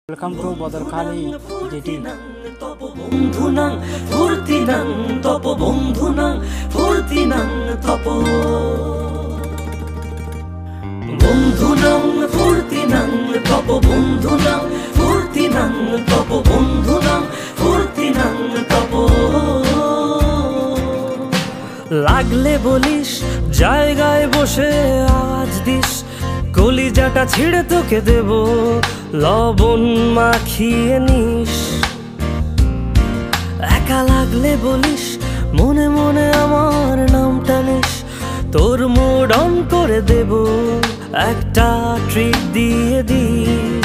Welcome to Badarkhali JT. বন্ধুনাং ফুর্তিনাং তপ বন্ধুনাং ফুর্তিনাং তপ বন্ধুনাং ফুর্তিনাং তপ বন্ধুনাং ফুর্তিনাং তপ বন্ধুনাং ফুর্তিনাং তপ লাগলে বলিস জায়গায় বসে আওয়াজ দিস কলিজাটা ছিঁড়ে তোকে দেব লবণ মাখিয়ে নিস একা লাগলে বলিস মনে মনে আমার নামটা নিস তোর মুড অন করে দেব একটা ট্রিট দিয়ে দিস